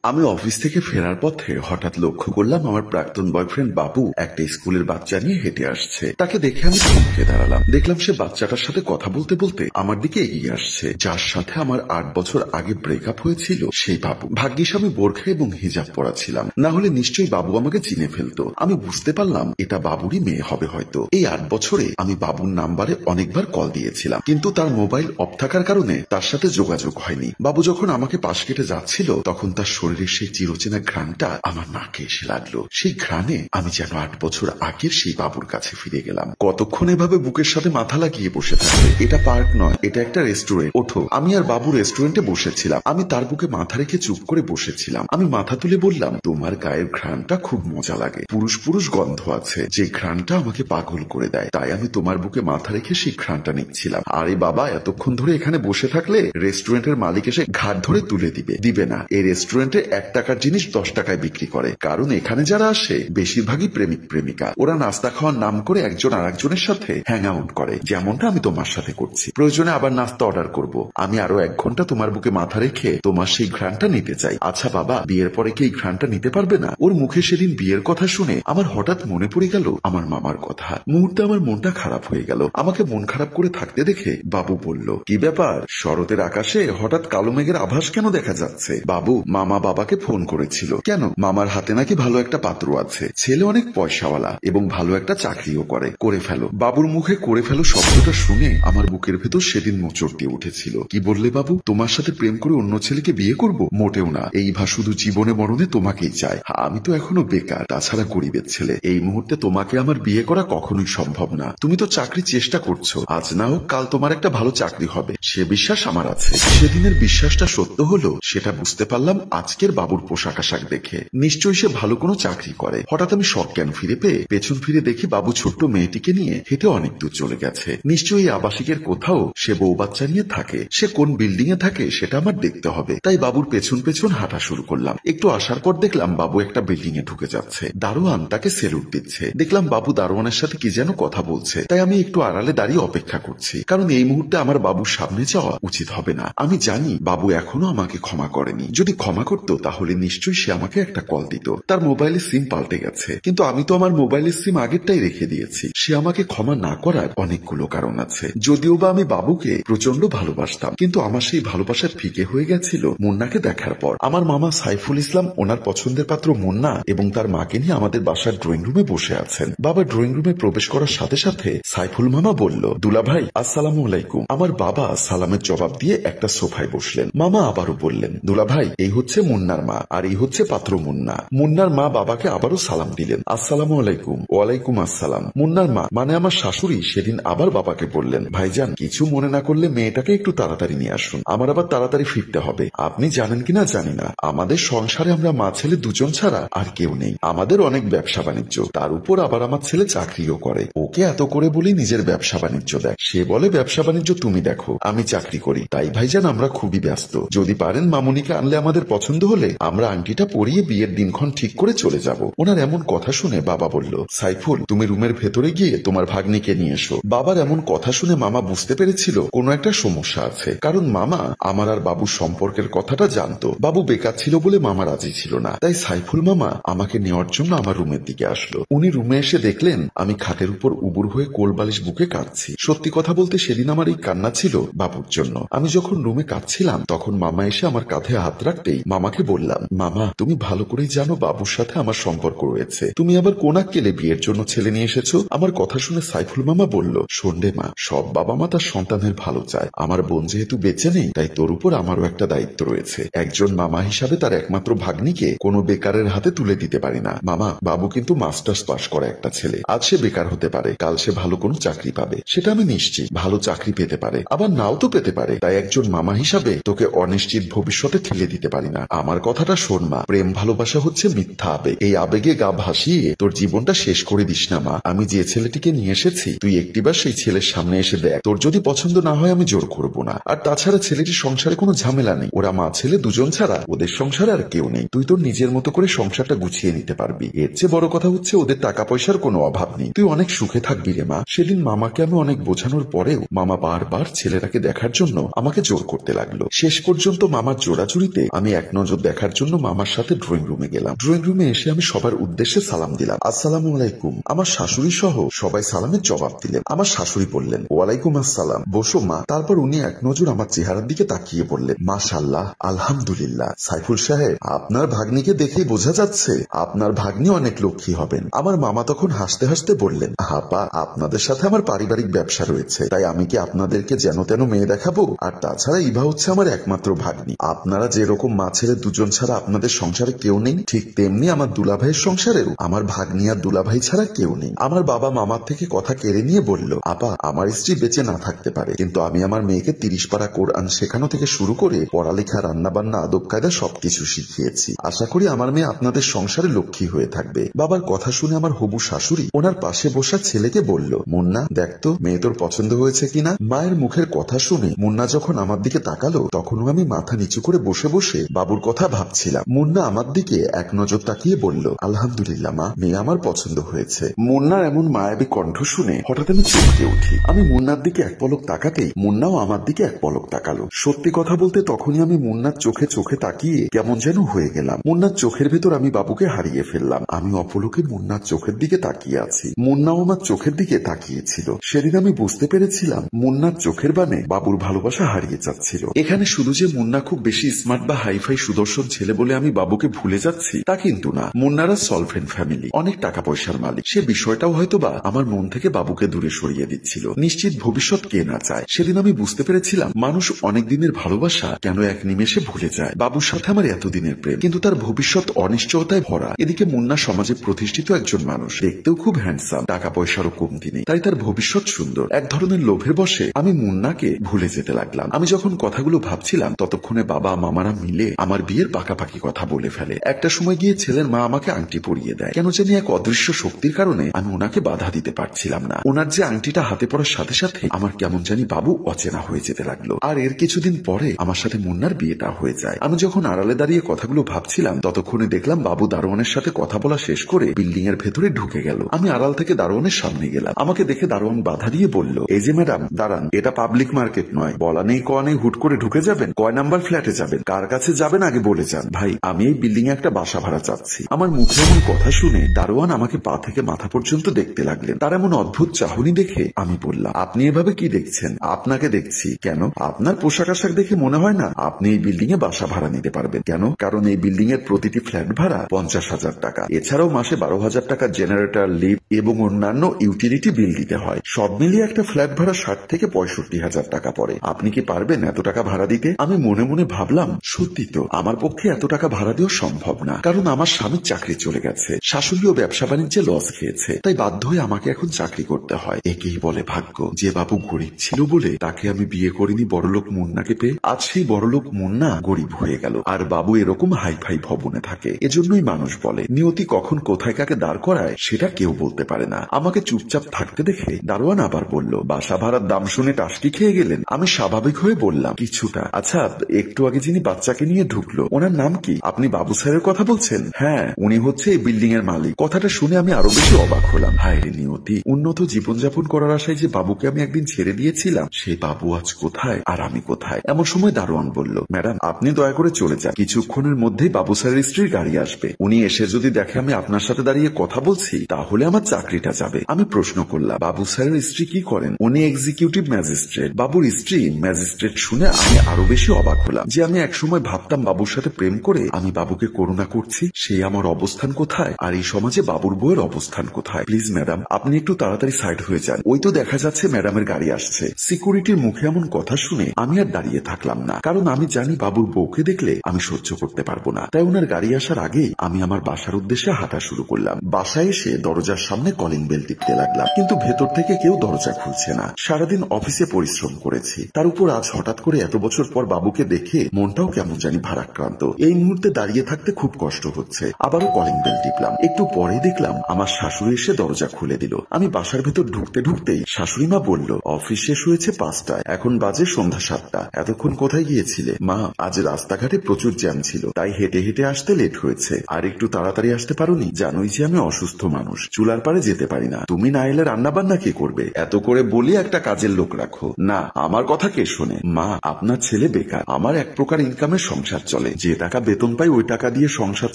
আমি অফিস থেকে ফেরার পথে হঠাৎ লক্ষ্য করলাম আমার প্রাক্তন বয়ফ্রেন্ড বাবু একটা স্কুলের বাচ্চা নিয়ে হেঁটে আসছে। তাকে দেখে আমি থমকে দাঁড়ালাম। দেখলাম সে বাচ্চাটার সাথে কথা বলতে বলতে আমার দিকে এগিয়ে আসছে। যার সাথে আমার 8 বছর আগে ব্রেকআপ হয়েছিল সেই বাবু। ভাগ্যিস আমি বোরখা এবং হিজাব পরা ছিলাম, না হলে নিশ্চয়ই বাবু আমাকে চিনে ফেলতো। আমি বুঝতে পারলাম এটা বাবুরই মেয়ে হবে হয়তো। এই 8 বছরে আমি বাবুর নাম্বারে অনেকবার কল দিয়েছিলাম, কিন্তু তার মোবাইল অফ থাকার কারণে তার সাথে যোগাযোগ হয়নি। বাবু যখন আমাকে পাশ কেটে যাচ্ছিল তখন তার শরীরের সেই চিরচেনা ঘ্রাণটা আমার নাকে এসে লাগলো। সেই ঘ্রাণে আমি যেন 8 বছর আগের সেই বাবুর কাছে ফিরে গেলাম। কতক্ষণ এভাবে বুকের সাথে মাথা লাগিয়ে বসে থাকবে? এটা পার্ক নয়, এটা একটা রেস্টুরেন্ট। ওঠো। আমি আর বাবু রেস্টুরেন্টে বসেছিলাম। আমি তার বুকে মাথা রেখে চুপ করে বসেছিলাম। আমি মাথা তুলে বললাম, তোমার গায়ের ঘ্রাণটা খুব মজা লাগে, পুরুষ পুরুষ গন্ধ আছে, যে ঘ্রাণটা আমাকে পাগল করে দেয়। তাই আমি তোমার বুকে মাথা রেখে সেই ঘ্রাণটা নিচ্ছিলাম। আরে বাবা, এতক্ষণ ধরে এখানে বসে থাকলে রেস্টুরেন্টের মালিক এসে ঘাট ধরে তুলে দিবে না। এই রেস্টুরেন্টে 1 টাকার জিনিস 10 টাকায় বিক্রি করে, কারণ এখানে যারা আসে বেশিরভাগই প্রেমিক প্রেমিকা। ওরা নাস্তা খাওয়ার নাম করে একজন আর একজনের সাথে হ্যাং আউট করে, যেমনটা আমি তোমার সাথে করছি। প্রয়োজনে আবার নাস্তা অর্ডার করব। আমি আরো 1 ঘন্টা তোমার বুকে মাথা রেখে তোমার সেই ঘ্রাণটা নিতে চাই। আচ্ছা বাবা, বিয়ের পরে কি এই ঘ্রাণটা নিতে পারবে না? ওর মুখে সেদিন বিয়ের কথা শুনে আমার হঠাৎ মনে পড়ে গেল আমার মামার কথা। মুহূর্তে আমার মনটা খারাপ হয়ে গেল। আমাকে মন খারাপ করে থাকতে দেখে বাবু বলল, কি ব্যাপার, শরতের আকাশে হঠাৎ কালো মেঘের আভাস কেন দেখা যাচ্ছে? বাবু, মামা বাবাকে ফোন করেছিল। কেন? মামার হাতে নাকি ভালো একটা পাত্র আছে, ছেলে অনেক পয়সাওয়ালা এবং ভালো একটা চাকরিও করে ফেলো। বাবুর মুখে করে ফেলো শব্দটা শুনে আমার বুকের ভেতর সেদিন মোচড় দিয়ে উঠেছিল। কি বললে বাবু? তোমার সাথে প্রেম করে অন্য ছেলেকে বিয়ে করব? মোটেও না। এই ভা শুধু জীবনে মরণে তোমাকেই চায়। আমি তো এখনো বেকার, তাছাড়া গরিবের ছেলে। এই মুহূর্তে তোমাকে আমার বিয়ে করা কখনোই সম্ভব না। তুমি তো চাকরির চেষ্টা করছো, আজ না হোক কাল তোমার একটা ভালো চাকরি হবে, সে বিশ্বাস আমার আছে। সেদিনের বিশ্বাসটা সত্য হলো সেটা বুঝতে পারলাম আজকের বাবুর পোশাক আশাক দেখে। নিশ্চয়ই সে ভালো কোনো চাকরি করে। হঠাৎ আমি সজ্ঞান ফিরে পেয়ে পেছন ফিরে দেখি বাবু ছোট্ট মেয়েটিকে নিয়ে হেঁটে অনেক দূর চলে গেছে। নিশ্চয়ই আবাসিকের কোথাও সে বউ বাচ্চা নিয়ে থাকে। সে কোন বিল্ডিং এ থাকে সেটা আমার দেখতে হবে। তাই বাবুর পেছন পেছন হাঁটা শুরু করলাম। একটু আসার পর দেখলাম বাবু একটা বিল্ডিং এ ঢুকে যাচ্ছে। দারোয়ান তাকে সেলুট দিচ্ছে। দেখলাম বাবু দারোয়ানের সাথে কি যেন কথা বলছে। তাই আমি একটু আড়ালে দাঁড়িয়ে অপেক্ষা করছি, কারণ এই মুহূর্তে আমার বাবুর সামনে যাওয়া উচিত হবে না। আমি জানি বাবু এখনো আমাকে ক্ষমা করেনি। যদি ক্ষমা করত তাহলে নিশ্চয়ই সে আমাকে একটা কল দিত। তার মোবাইলের সিম পাল্টে গেছে, কিন্তু আমি তো আমার মোবাইলের সিম আগেরটাই রেখে দিয়েছি। সে আমাকে ক্ষমা না করার অনেকগুলো কারণ আছে। যদিও বা আমি বাবুকে প্রচন্ড ভালোবাসতাম, কিন্তু আমার সেই ভালোবাসা ফিকে হয়ে গেছিল মুন্নাকে দেখার পর। আমার মামা সাইফুল ইসলাম ওনার পছন্দের পাত্র মুন্না এবং তার মাকে নিয়ে আমাদের বাসার ড্রয়িং রুমে বসে আছেন। বাবা ড্রয়িং রুমে প্রবেশ করার সাথে সাথে সাইফুল মামা বলল, দুলা ভাই আসসালামু আলাইকুম। আমার বাবা সালামের জবাব দিয়ে একটা সোফায় বসলেন। মামা আবারও বললেন, দুলা ভাই এই হচ্ছে মুন্নার মা, আর এই হচ্ছে পাত্র মুন্না। মুন্নার মা বাবাকে আবারও সালাম দিলেন, আসসালামু আলাইকুম। ওয়ালাইকুম আসসালাম। মুন্নার মা মানে আমার শাশুড়ি সেদিন আবার বাবাকে বললেন, ভাইজান কিছু মনে না করলে মেয়েটাকে একটু তাড়াতাড়ি নিয়ে আসুন, আমার আবার তাড়াতাড়ি ফিরতে হবে। আপনি জানেন কিনা জানি না, আমাদের সংসারে আমরা মা ছেলে দুজন ছাড়া আর কেউ নেই। আমাদের অনেক ব্যবসা বাণিজ্য, তার উপর আবার আমার ছেলে চাকরিও করে। ওকে এত করে বলি নিজের ব্যবসা বাণিজ্য দেখ, সে বলে ব্যবসা বাণিজ্য তুমি দেখো, আমি চাকরি করি। তাই ভাইজান আমরা খুবই ব্যস্ত। যদি পারেন মামুনিকে আনলে আমাদের পছন্দ হলে আমরা আংটিটা পরিয়ে বিয়ের দিনক্ষণ ঠিক করে চলে যাব। ওনার এমন কথা শুনে বাবা বলল, সাইফুল তুমি রুমের ভেতরে গিয়ে তোমার ভাগ্নিকে নিয়ে এসো। বাবার এমন কথা শুনে মামা বুঝতে পেরেছিল কোনো একটা সমস্যা আছে, কারণ মামা আমার আর বাবুর সম্পর্কের কথাটা জানতো। বাবু বেকার ছিল বলে মামা রাজি ছিল না। তাই সাইফুল মামা আমাকে নেওয়ার জন্য আমার রুমের দিকে আসলো। উনি রুমে এসে দেখলেন আমি খাটের উপর উবুর হয়ে কোলবালিশ বুকে কাঁদছি। সত্যি কথা বলতে সেদিন আমার এই কান্না ছিল বাবুর জন্য। আমি যখন রুমে কাঁদছিলাম তখন মামা এসে আমার কাঁধে হাত রাখতেই মামাকে বললাম, মামা তুমি ভালো করেই জানো বাবুর সাথে আমার সম্পর্ক রয়েছে। তুমি আবার কোন আক্কেলে বিয়ের জন্য ছেলে নিয়ে এসেছো? আমার কথা শুনে সাইফুল মামা বলল, শোন রে মা, সব বাবা মা তার সন্তানের ভালো চায়। আমার বোন যেহেতু বেঁচে নেই তাই তোর উপর আমারও একটা দায়িত্ব রয়েছে। একজন মামা হিসাবে তার একমাত্র ভাগ্নিকে কোনো বেকারের হাতে তুলে দিতে পারি না। মামা বাবু কিন্তু মাস্টার্স পাশ করা একটা ছেলে। আজ সে বেকার হতে পারে, কাল সে ভালো কোনো চাকরি পাবে, সেটা আমি নিশ্চিত। ভালো চাকরি পেতে পারে, আবার নাও তো পেতে পারে। তাই একজন মামা হিসাবে তোকে অনিশ্চিত ভবিষ্যতে ঠেলে দিতে পারি না। আমার কথাটা শোন মা, প্রেম ভালোবাসা হচ্ছে মিথ্যা আবেগ। এই আবেগে গা ভাসিয়ে তোর জীবনটা শেষ করে দিস না মা। আমি যে ছেলেটিকে নিয়ে এসেছি তুই একটিবার সেই ছেলের সামনে এসে দেখ। তোর যদি পছন্দ না হয় আমি জোর করবো না। আর তাছাড়া ছেলেটির সংসারে কোনো ঝামেলা নেই। ওরা মা ছেলে দুজন ছাড়া ওদের সংসারে আর কেউ নেই। তুই তোর নিজের মতো করে সংসারটা গুছিয়ে নিতে পারবি। এর চেয়ে বড় কথা হচ্ছে ওদের টাকা পয়সার কোনো অভাব নেই। তুই অনেক সুখে থাকবি রে মা। সেদিন মামাকে আমি অনেক বোঝানোর পরেও মামা বারবার ছেলেটাকে দেখার জন্য আমাকে জোর করতে লাগলো। শেষ পর্যন্ত মামার জোড়াজুড়িতে আমি এক নজর নজর দেখার জন্য মামার সাথে ড্রয়িং রুমে গেলাম। ড্রয়িং রুমে এসে আমি সবার উদ্দেশ্যে সালাম দিলাম, আসসালামু আলাইকুম। আমার শাশুড়ি সহ সবাই সালামের জবাব দিলেন। আমার শাশুড়ি বললেন, ওয়ালাইকুম আসসালাম, বসো মা। তারপর উনি এক নজর আমার চেহারার দিকে তাকিয়ে বললেন, মাশাআল্লাহ, আলহামদুলিল্লাহ। সাইফুল সাহেব, আপনার ভাগ্নিকে দেখেই বোঝা যাচ্ছে আপনার ভাগ্নি অনেক লক্ষ্মী হবেন। আমার মামা তখন হাসতে হাসতে বললেন, আপা, আপনাদের সাথে আমার পারিবারিক ব্যবসা রয়েছে, তাই আমি কি আপনাদেরকে যেন তেন মেয়ে দেখাবো? আর তাছাড়া ইভা হচ্ছে আমার একমাত্র ভাগ্নি। আপনারা যেরকম মা ছেলে দুজন ছাড়া আপনাদের সংসারে কেউ নেই, ঠিক তেমনি আমার দুলাভাইয়ের সংসারেও আমার ভাগ্নি আর দুলাভাই ছাড়া কেউ নেই। আমার বাবা মামার থেকে কথা কেড়ে নিয়ে বলল, আপা, আমার স্ত্রী বেঁচে না থাকতে পারে, কিন্তু আমি আমার মেয়েকে 30 পারা কোরআন শেখানো থেকে শুরু করে পড়ালেখা, রান্না বান্না, আদব কায়দা সবকিছু শিখিয়েছি। আশা করি আমার মেয়ে আপনাদের সংসারে লক্ষ্মী হয়ে থাকবে। বাবার কথা শুনে আমার হবু শাশুড়ি ওনার পাশে বসা ছেলেকে বলল, মুন্না, দেখতো মেয়ে তোর পছন্দ হয়েছে কিনা। মায়ের মুখের কথা শুনে মুন্না যখন আমার দিকে তাকালো, তখনও আমি মাথা নিচু করে বসে বসে বাবুর কথা ভাবছিলাম। মুন্না আমার দিকে এক নজর তাকিয়ে বলল, আলহামদুলিল্লাহ মা, মেয়ে আমার পছন্দ হয়েছে। মুন্নার এমন মায়াবী কণ্ঠ শুনে হঠাৎ আমি চমকে উঠি। আমি মুন্নার দিকে এক পলক তাকাতেই মুন্নাও আমার দিকে এক পলক তাকালো। সত্যি কথা বলতে তখনই আমি মুন্নার চোখে চোখে তাকিয়ে কেমন যেন হয়ে গেলাম। মুন্নার চোখের ভেতর আমি বাবুকে হারিয়ে ফেললাম। আমি অপলকে মুন্নার চোখের দিকে তাকিয়ে আছি, মুন্নাও আমার চোখের দিকে তাকিয়েছিল। সেদিন আমি বুঝতে পেরেছিলাম মুন্নার চোখের বানে বাবুর ভালোবাসা হারিয়ে যাচ্ছিল। এখানে শুধু যে মুন্না খুব বেশি স্মার্ট বা হাইফাই সুদর্শন ছেলে বলে আমি বাবুকে ভুলে যাচ্ছি তা কিন্তু না। মুন্নারা সলভেন্ট ফ্যামিলি, অনেক টাকা পয়সার মালিক। সে বিষয়টাও হয়তোবা আমার মন থেকে বাবুকে দূরে সরিয়ে দিচ্ছিল। নিশ্চিত ভবিষ্যৎ কে না চায়। সেদিন আমি বুঝতে পেরেছিলাম মানুষ অনেক দিনের ভালোবাসা কেন এক নিমেষে ভুলে যায়। বাবুর সাথে আমার এতদিনের প্রেম, কিন্তু তার ভবিষ্যৎ অনিশ্চয়তায় ভরা। এদিকে মুন্না সমাজে প্রতিষ্ঠিত একজন মানুষ, দেখতেও খুব হ্যান্ডসাম, টাকা পয়সারও কমতি নেই, তাই তার ভবিষ্যৎ সুন্দর। এক ধরনের লোভের বশে আমি মুন্নাকে ভুলে যেতে লাগলাম। আমি যখন কথাগুলো ভাবছিলাম ততক্ষণে বাবা মামারা মিলে আমার বিয়ের পাকাপাকি কথা বলে ফেলে। একটা সময় গিয়ে ছেলের মা আমাকে আংটি পরিয়ে দেয়। কেন জানি এক অদৃশ্য শক্তির কারণে আমি ওনাকে বাধা দিতে পারছিলাম না। ওনার যে আংটিটা হাতে পড়ার সাথে সাথে আমার কেমন জানি বাবু অচেনা হয়ে যেতে লাগলো। আর এর কিছুদিন পরে আমার সাথে মুন্নার বিয়েটা হয়ে যায়। আমি যখন আড়ালে দাঁড়িয়ে কথাগুলো ভাবছিলাম ততক্ষণে দেখলাম বাবু দারোয়ানের সাথে কথা বলা শেষ করে বিল্ডিং এর ভেতরে ঢুকে গেল। আমি আড়াল থেকে দারোয়ানের সামনে গেলাম। আমাকে দেখে দারোয়ান বাধা দিয়ে বলল, এই যে ম্যাডাম, দাঁড়ান, এটা পাবলিক মার্কেট নয়, বলা নেই কয়া নেই হুট করে ঢুকে যাবেন। কয় নাম্বার ফ্ল্যাটে যাবেন, কার কাছে যাবেন আগে বলে যান। ভাই, আমি এই বিল্ডিং এ একটা বাসা ভাড়া চাচ্ছি। আমার মুখে এমন কথা শুনে দারোয়ান আমাকে পা থেকে মাথা পর্যন্ত দেখতে লাগলেন। তার এমন অদ্ভুত চাহনি দেখে আমি বললাম, আপনি এভাবে কি দেখছেন? আপনাকে দেখছি। কেন? আপনার পোশাক আশাক দেখে মনে হয় না আপনি এই বিল্ডিং এ বাসা ভাড়া নিতে পারবেন। কেন? কারণ এই বিল্ডিং এর প্রতিটি ফ্ল্যাট ভাড়া 50,000 টাকা। এছাড়াও মাসে 12,000 টাকা জেনারেটর, লিফট এবং অন্যান্য ইউটিলিটি বিল দিতে হয়। সব মিলিয়ে একটা ফ্ল্যাট ভাড়া 60 থেকে 65,000 টাকা পড়ে। আপনি কি পারবেন এত টাকা ভাড়া দিতে? আমি মনে মনে ভাবলাম, সত্যি তো, আমার পক্ষে এত টাকা ভাড়া দেওয়া সম্ভব না। কারণ আমার স্বামীর চাকরি চলে গেছে, শাশুড়িও ব্যবসা বাণিজ্যে লস খেয়েছে, তাই বাধ্য হয়ে আমাকে এখন চাকরি করতে হয়। একেই বলে ভাগ্য। যে বাবু গরিব ছিল বলে তাকে আমি বিয়ে করিনি বড়লোক মুন্নাকে পেয়ে, আজ সেই বড়লোক মুন্না গরিব হয়ে গেল। আর বাবু এরকম হাই ফাই ভবনে থাকে। এজন্যই মানুষ বলে নিয়তি কখন কোথায় কাকে দাঁড় করায় সেটা কেউ বলতে পারে না। আমাকে চুপচাপ থাকতে দেখে দারোয়ান আবার বলল, বাসা ভাড়ার দাম শুনে টাসকি খেয়ে গেলেন? আমি স্বাভাবিক হয়ে বললাম, কিছুটা। আচ্ছা, একটু আগে যিনি বাচ্চাকে নিয়ে ঢুকলো ওনার নাম কি? আপনি বাবু স্যারের কথা বলছেন? হ্যাঁ, উনি হচ্ছে এই বিল্ডিং এর মালিক। কথাটা শুনে আমি আরো বেশি অবাক হলাম। হায় রে নিয়তি, উন্নত জীবনযাপন করার আশায় যে বাবুকে আমি একদিন ছেড়ে দিয়েছিলাম, সেই বাবু আজ কোথায় আর আমি কোথায়? এমন সময় দারোয়ান বলল, ম্যাডাম, আপনি দয়া করে চলে যান। কিছুক্ষণের মধ্যেই বাবু স্যারের স্ত্রীর গাড়ি আসবে। উনি এসে যদি দেখে আমি আপনার সাথে দাঁড়িয়ে কথা বলছি তাহলে আমার চাকরিটা যাবে। আমি প্রশ্ন করলাম, বাবু স্যারের স্ত্রী কি করেন? উনি এক্সিকিউটিভ ম্যাজিস্ট্রেট। বাবুর স্ত্রী ম্যাজিস্ট্রেট শুনে আমি আরো বেশি অবাক হলাম যে আমি একসময় ভাবতাম বাবুর সাথে প্রেম করে আমি বাবুকে করুণা করছি, সেই আমার অবস্থান কোথায় আর এই সমাজে বাবুর বউয়ের অবস্থান কোথায়? প্লিজ ম্যাডাম, আপনি একটু তাড়াতাড়ি সাইড হয়ে যান। ওই তো দেখা যাচ্ছে ম্যাডামের গাড়ি আসছে। সিকিউরিটির মুখে এমন কথা শুনে আমি আর দাঁড়িয়ে থাকলাম না, কারণ আমি জানি বাবুর বউকে দেখলে আমি সহ্য করতে পারবো না। তাই ওনার গাড়ি আসার আগেই আমি আমার বাসার উদ্দেশ্যে হাঁটা শুরু করলাম। বাসায় এসে দরজার সামনে কলিং বেল টিপতে লাগলাম, কিন্তু ভেতর থেকে কেউ দরজা খুলছে না। সারাদিন অফিসে পরিশ্রম করেছি, তার উপর আজ হঠাৎ করে এত বছর পর বাবুকে দেখে মনটাও কেমন জানি ভারাক্রান্ত। এই মুহূর্তে দাঁড়িয়ে থাকতে খুব কষ্ট হচ্ছে। আবারও কলিং বেল টিপলাম। একটু পরে দেখলাম আমার শাশুড়ি এসে দরজা খুলে দিল। আমি বাসার ভেতর ঢুকতে ঢুকতেই শাশুড়ি মা বলল, অফিস শেষ হয়েছে 5টায়, এখন বাজে সন্ধ্যা 7টা। এতক্ষণ কোথায় গিয়েছিলে? মা, আজ রাস্তাঘাটে প্রচুর জ্যাম ছিল, তাই হেঁটে হেঁটে আসতে লেট হয়েছে। আর একটু তাড়াতাড়ি আসতে পারোনি? জানোই যে আমি অসুস্থ মানুষ, চুলার পারে যেতে পারি না। তুমি না এলে রান্না বান্না কে করবে? এত করে বলি একটা কাজের লোক রাখো। না, আমার কথা কে শোনে? মা, আপনার ছেলে বেকার, আমার এক প্রকার ইনকামের সংসার চলে। চলে, যে টাকা বেতন পাই ওই টাকা দিয়ে সংসার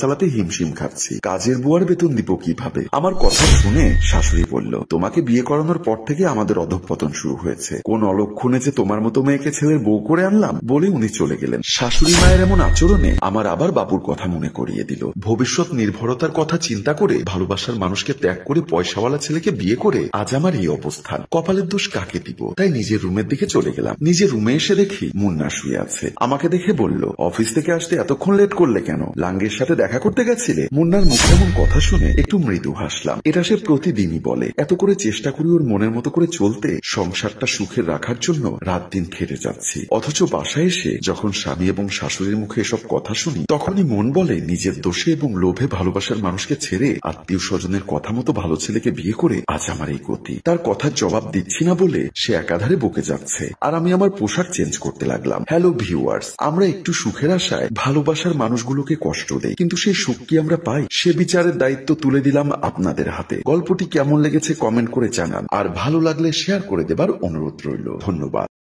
চালাতে হিমশিম খাচ্ছি, কাজের বুয়ার বেতন দিব কিভাবে? আমার কথা শুনে শাশুড়ি বলল, তোমাকে বিয়ে করানোর পর থেকে আমাদের অধঃপতন শুরু হয়েছে, কোন অলক্ষণে যে তোমার মতো মেয়েকে ছেলের বউ করে আনলাম বলে উনি চলে গেলেন। শাশুড়ি মায়ের এমন আচরণে আমার আবার বাবুর কথা মনে করিয়ে দিল। ভবিষ্যৎ নির্ভরতার কথা চিন্তা করে ভালোবাসার মানুষকে ত্যাগ করে পয়সাওয়ালা ছেলেকে বিয়ে করে আজ আমার এই অবস্থান। কপালের দোষ কাকে দিব? তাই নিজের রুমের দিকে চলে গেলাম। নিজের রুমে এসে দেখি মুন্না শুয়ে আছে। আমাকে দেখে বলল, অফিস থেকে আসতে এতক্ষণ লেট করলে কেন? লাঙ্গের সাথে দেখা করতে গেছিলে? মুন্নার মুখে এমন কথা শুনে একটু মৃদু হাসলাম। এটা সে প্রতিদিনই বলে। এত করে চেষ্টা করি ওর মনের মতো করে চলতে, সংসারটা সুখে রাখার জন্য রাত দিন খেটে যাচ্ছি, অথচ বাসায় এসে যখন স্বামী এবং শাশুড়ির মুখে এসব কথা শুনি তখনই মন বলে নিজের দোষে এবং লোভে ভালোবাসার মানুষকে ছেড়ে আত্মীয় স্বজনের কথা মতো ভালো ছেলেকে বিয়ে করে আজ আমার এই গতি। তার কথার জবাব দিচ্ছি না বলে সে একাধারে বকে যাচ্ছে, আর আমি আমার পোশাক চেঞ্জ করতে লাগলাম। হ্যালো ভিউয়ার্স, আমরা একটু সুখের আশায় ভালোবাসার মানুষগুলোকে কষ্ট দেই, কিন্তু সেই সুখ কি আমরা পাই? সে বিচারের দায়িত্ব তুলে দিলাম আপনাদের হাতে। গল্পটি কেমন লেগেছে কমেন্ট করে জানান, আর ভালো লাগলে শেয়ার করে দেবার অনুরোধ রইল। ধন্যবাদ।